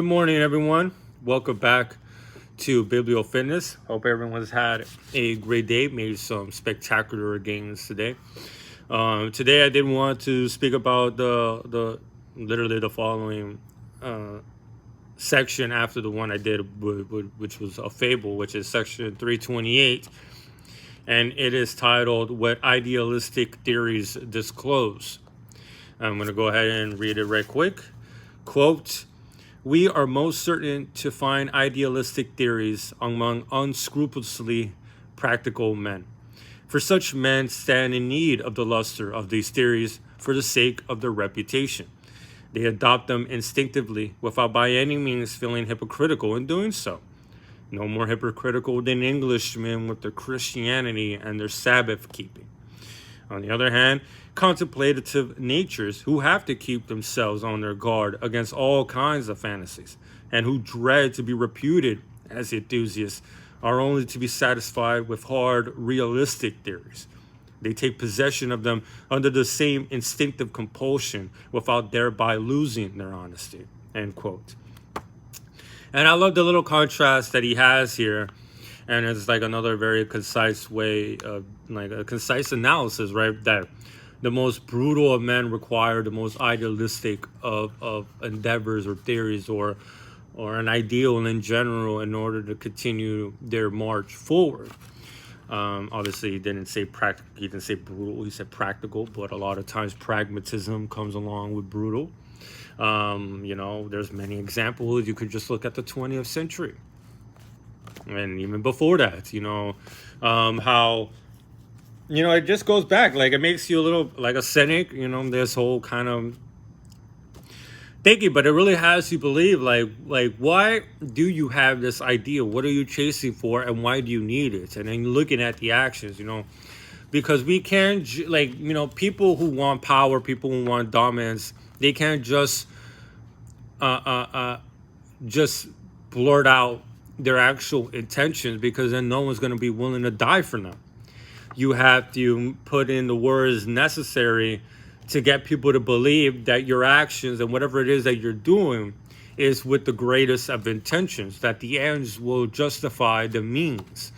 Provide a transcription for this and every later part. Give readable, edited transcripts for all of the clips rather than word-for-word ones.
Good morning, everyone. Welcome back to Biblio Fitness. Hope everyone's had a great day, made some spectacular gains today. Today, I did want to speak about the literally the following uh, section after the one I did, which was a fable, which is section 328, and it is titled "What Idealistic Theories Disclose." I'm going to go ahead and read it right quick. Quote. We are most certain to find idealistic theories among unscrupulously practical men. For such men stand in need of the luster of these theories for the sake of their reputation. They adopt them instinctively without by any means feeling hypocritical in doing so. No more hypocritical than Englishmen with their Christianity and their Sabbath keeping. On the other hand, contemplative natures who have to keep themselves on their guard against all kinds of fantasies and who dread to be reputed as enthusiasts are only to be satisfied with hard, realistic theories. They take possession of them under the same instinctive compulsion without thereby losing their honesty. End quote. And I love the little contrast that he has here. And it's like another very concise way of like a concise analysis, right? That the most brutal of men require the most idealistic of endeavors or theories or an ideal in general in order to continue their march forward. Obviously, he didn't say practical. He didn't say brutal. He said practical. But a lot of times, pragmatism comes along with brutal. There's many examples. You could just look at the 20th century, and even before that. How it just goes back. Like it makes you a little like a cynic. This whole kind of thinking, but it really has you believe like why do you have this idea? What are you chasing for, and why do you need it? And then looking at the actions, because we can't people who want power, people who want dominance, they can't just blurt out their actual intentions, because then no one's going to be willing to die for them. You have to put in the words necessary to get people to believe that your actions and whatever it is that you're doing is with the greatest of intentions, that the ends will justify the means.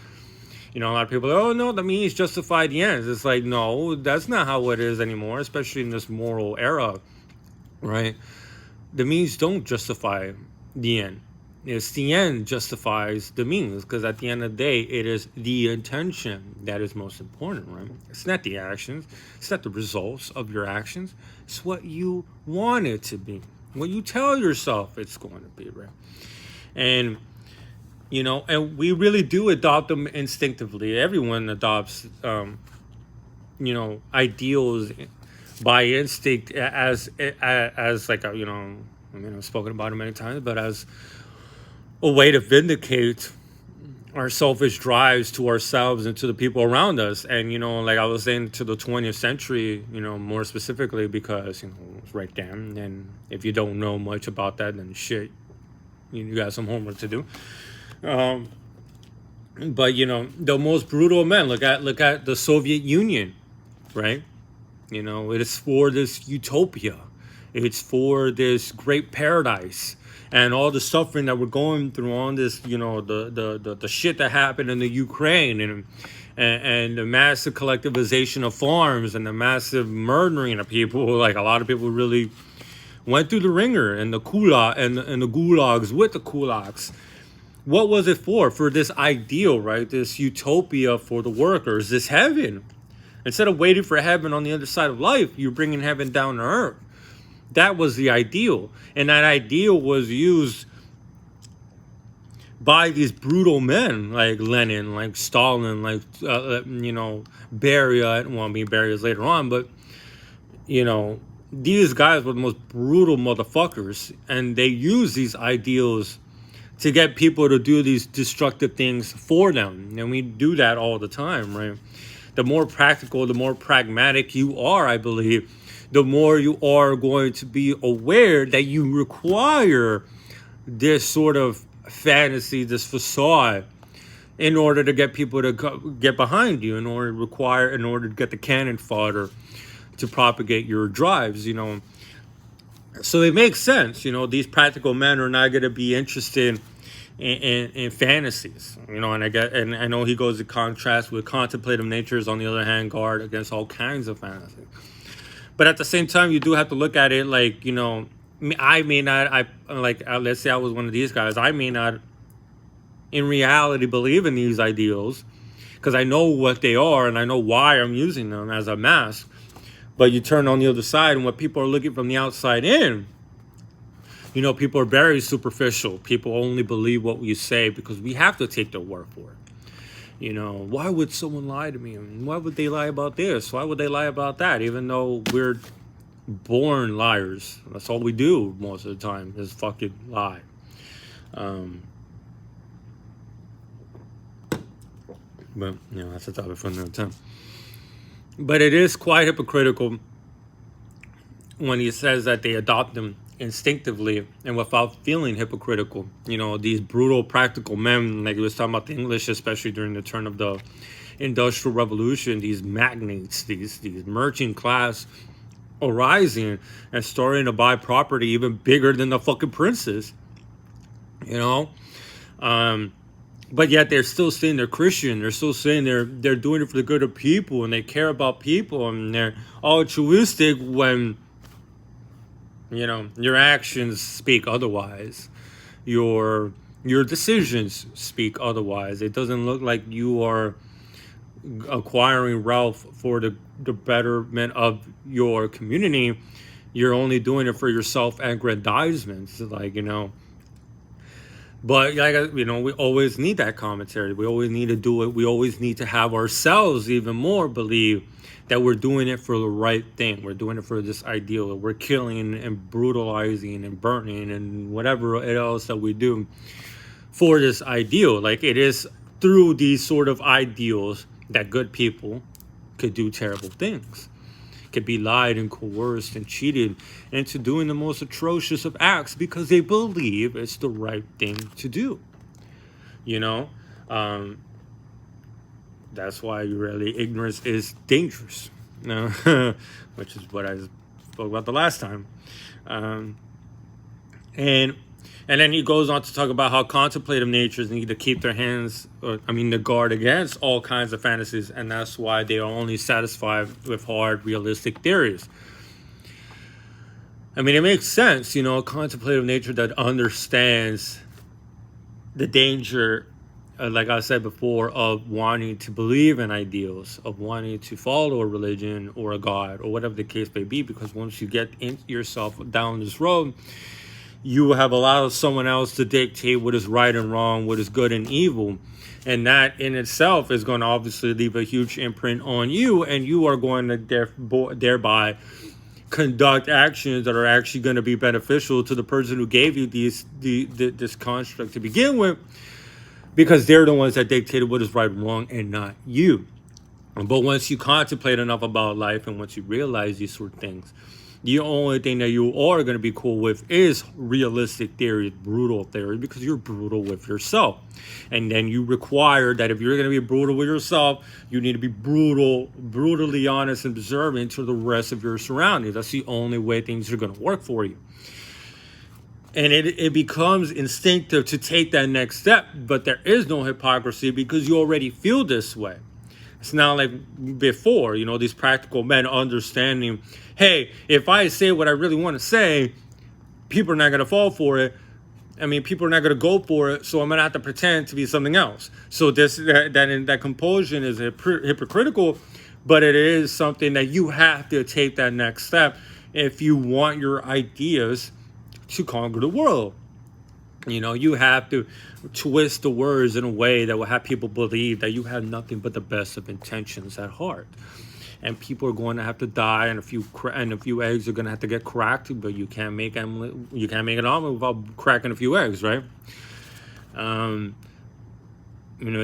A lot of people are, oh no, the means justify the ends. It's like, no, that's not how it is anymore, especially in this moral era, right? The means don't justify the end. It's the end justifies the means, because at the end of the day, it is the intention that is most important, right? It's not the actions. It's not the results of your actions. It's what you want it to be, what you tell yourself it's going to be, right? And, and we really do adopt them instinctively. Everyone adopts, ideals by instinct as like I've spoken about it many times, but as a way to vindicate our selfish drives to ourselves and to the people around us. And like I was saying, to the 20th century, more specifically, because it's right there. And if you don't know much about that, then shit, you got some homework to do. But the most brutal men, look at the Soviet Union, right? It is for this utopia. It's for this great paradise. And all the suffering that we're going through on this, the shit that happened in the Ukraine and the massive collectivization of farms and the massive murdering of people. Like a lot of people really went through the ringer and the gulag and the gulags with the kulaks. What was it for? For this ideal, right? This utopia for the workers, this heaven. Instead of waiting for heaven on the other side of life, you're bringing heaven down to earth. That was the ideal. And that ideal was used by these brutal men like Lenin, like Stalin, like, Beria. Well, Beria's later on, but, these guys were the most brutal motherfuckers. And they use these ideals to get people to do these destructive things for them. And we do that all the time, right? The more practical, the more pragmatic you are, I believe, the more you are going to be aware that you require this sort of fantasy, this facade, in order to get people to get behind you, in order to get the cannon fodder to propagate your drives. So it makes sense, these practical men are not going to be interested in fantasies, and I know he goes to contrast with contemplative natures, on the other hand, guard against all kinds of fantasies. But at the same time, you do have to look at it like, I may not, let's say I was one of these guys, I may not in reality believe in these ideals because I know what they are and I know why I'm using them as a mask. But you turn on the other side, and what people are looking from the outside in, people are very superficial. People only believe what we say because we have to take their word for it. Why would someone lie to me? Why would they lie about this? Why would they lie about that? Even though we're born liars. That's all we do most of the time is fucking lie. But, that's a topic for another time. But it is quite hypocritical when he says that they adopt them instinctively and without feeling hypocritical. These brutal practical men, like he was talking about the English, especially during the turn of the Industrial Revolution, these magnates, these merchant class arising and starting to buy property even bigger than the fucking princes. But yet they're still saying they're Christian. They're still saying they're doing it for the good of people and they care about people and they're altruistic when your actions speak otherwise. Your decisions speak otherwise. It doesn't look like you are acquiring wealth for the betterment of your community. You're only doing it for your self-aggrandizement. But we always need that commentary. We always need to do it. We always need to have ourselves even more believe that we're doing it for the right thing. We're doing it for this ideal. That we're killing and brutalizing and burning and whatever else that we do for this ideal. Like it is through these sort of ideals that good people could do terrible things. Could be lied and coerced and cheated into doing the most atrocious of acts because they believe it's the right thing to do. That's why really ignorance is dangerous, which is what I spoke about the last time. And then he goes on to talk about how contemplative natures need to keep their hands, to guard against all kinds of fantasies, and that's why they are only satisfied with hard, realistic theories. It makes sense, a contemplative nature that understands the danger, like I said before, of wanting to believe in ideals, of wanting to follow a religion or a god or whatever the case may be, because once you get yourself down this road, you have allowed someone else to dictate what is right and wrong, what is good and evil. And that in itself is going to obviously leave a huge imprint on you. And you are going to thereby conduct actions that are actually going to be beneficial to the person who gave you this construct to begin with, because they're the ones that dictated what is right and wrong and not you. But once you contemplate enough about life and once you realize these sort of things, the only thing that you are going to be cool with is realistic theories, brutal theories, because you're brutal with yourself. And then you require that if you're going to be brutal with yourself, you need to be brutally honest and observant to the rest of your surroundings. That's the only way things are going to work for you. And it becomes instinctive to take that next step, but there is no hypocrisy because you already feel this way. It's not like before, these practical men understanding, hey, if I say what I really want to say, people are not going to fall for it. People are not going to go for it, so I'm going to have to pretend to be something else. So that compulsion is hypocritical, but it is something that you have to take that next step if you want your ideas to conquer the world. You have to twist the words in a way that will have people believe that you have nothing but the best of intentions at heart. And people are going to have to die, and a few eggs are going to have to get cracked. But you can't make an omelet without cracking a few eggs, right? It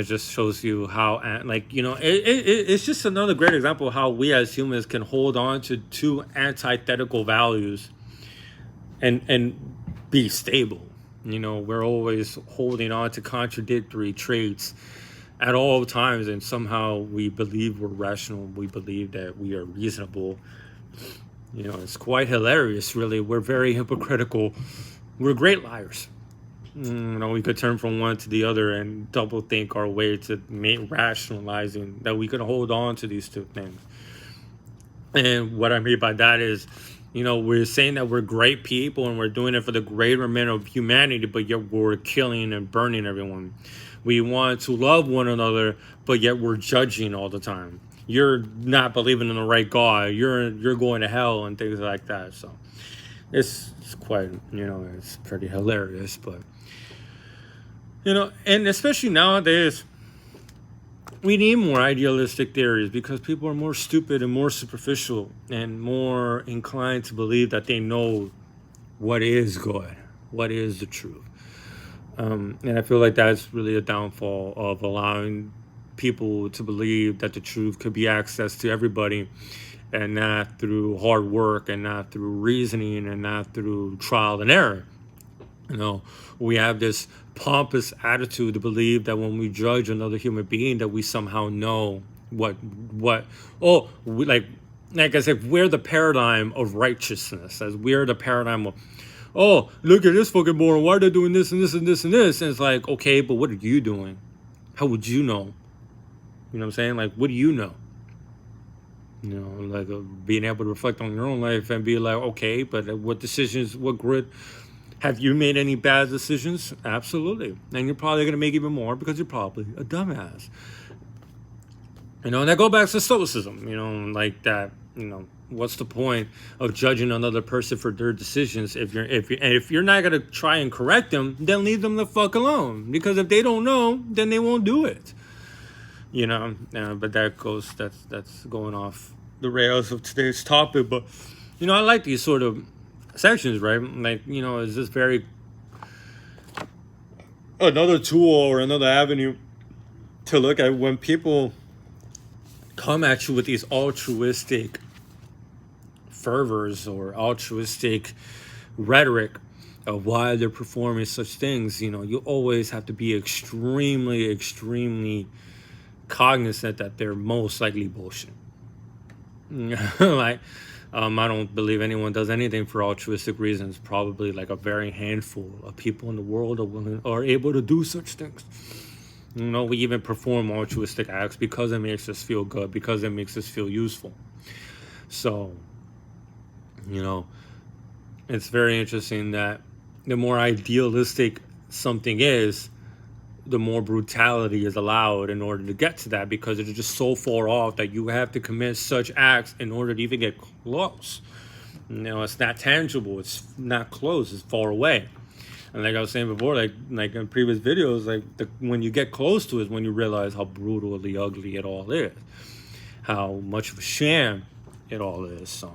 just shows you how, it's just another great example of how we as humans can hold on to two antithetical values and be stable. We're always holding on to contradictory traits at all times, and somehow we believe we're rational. We believe that we are reasonable, It's quite hilarious, really. We're very hypocritical. We're great liars. We could turn from one to the other and double think our way to rationalizing that we could hold on to these two things. And what I mean by that is, we're saying that we're great people and we're doing it for the greaterment of humanity, but yet we're killing and burning everyone. We want to love one another, but yet we're judging all the time. You're not believing in the right God. You're going to hell and things like that. So it's quite, it's pretty hilarious. But, and especially nowadays, we need more idealistic theories because people are more stupid and more superficial and more inclined to believe that they know what is good, what is the truth. And I feel like that's really a downfall of allowing people to believe that the truth could be accessed to everybody, and not through hard work and not through reasoning and not through trial and error. We have this pompous attitude to believe that when we judge another human being that we somehow know what like I said, we're the paradigm of righteousness, as we're the paradigm of, oh, look at this fucking moron, why are they doing this and this and this and this? And it's like, okay, but what are you doing? How would you know? You know what I'm saying? Like, what do you know? Being able to reflect on your own life and be like, okay, but what decisions, what grid, have you made any bad decisions? Absolutely. And you're probably going to make even more because you're probably a dumbass. And I go back to stoicism, like that, what's the point of judging another person for their decisions if you're not going to try and correct them, then leave them the fuck alone. Because if they don't know, then they won't do it. But that's going off the rails of today's topic. But, I like these sort of sections, right? Like, is this very another tool or another avenue to look at when people come at you with these altruistic fervors or altruistic rhetoric of why they're performing such things. You always have to be extremely, extremely cognizant that they're most likely bullshit. Like, I don't believe anyone does anything for altruistic reasons. Probably like a very handful of people in the world are able to do such things. We even perform altruistic acts because it makes us feel good, because it makes us feel useful. So, it's very interesting that the more idealistic something is, the more brutality is allowed in order to get to that, because it's just so far off that you have to commit such acts in order to even get close. It's not tangible, it's not close, it's far away. And like I was saying before, like in previous videos, when you get close to it, when you realize how brutally ugly it all is, how much of a sham it all is. So,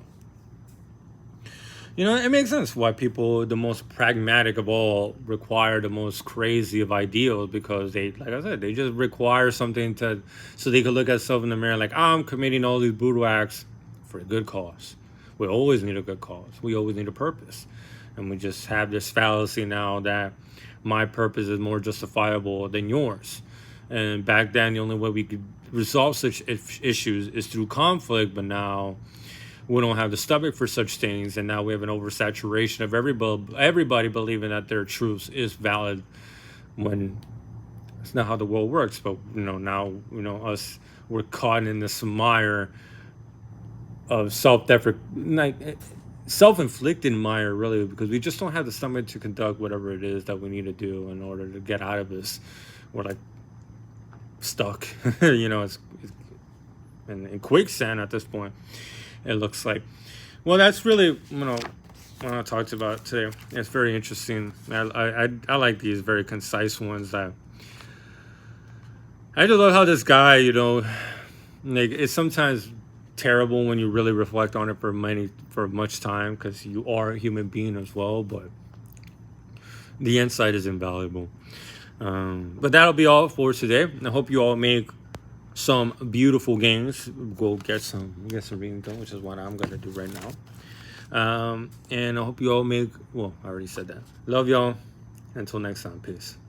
it makes sense why people, the most pragmatic of all, require the most crazy of ideals, because they, like I said, they just require something so they can look at themselves in the mirror like, I'm committing all these brutal acts for a good cause. We always need a good cause. We always need a purpose. And we just have this fallacy now that my purpose is more justifiable than yours. And back then, the only way we could resolve such issues is through conflict, but now we don't have the stomach for such things, and now we have an oversaturation of everybody believing that their truth is valid, when it's not how the world works. But now us, we're caught in this mire of self-inflicted mire, really, because we just don't have the stomach to conduct whatever it is that we need to do in order to get out of this. We're like stuck. It's in quicksand at this point. It looks like. Well, that's really what I talked about today. It's very interesting. I like these very concise ones. I just love how this guy, it's sometimes terrible when you really reflect on it for much time, because you are a human being as well. But the insight is invaluable. But that'll be all for today. I hope you all make some beautiful games. Go get some reading done, which is what I'm gonna do right now. And I hope you all I already said that. Love y'all. Until next time, peace.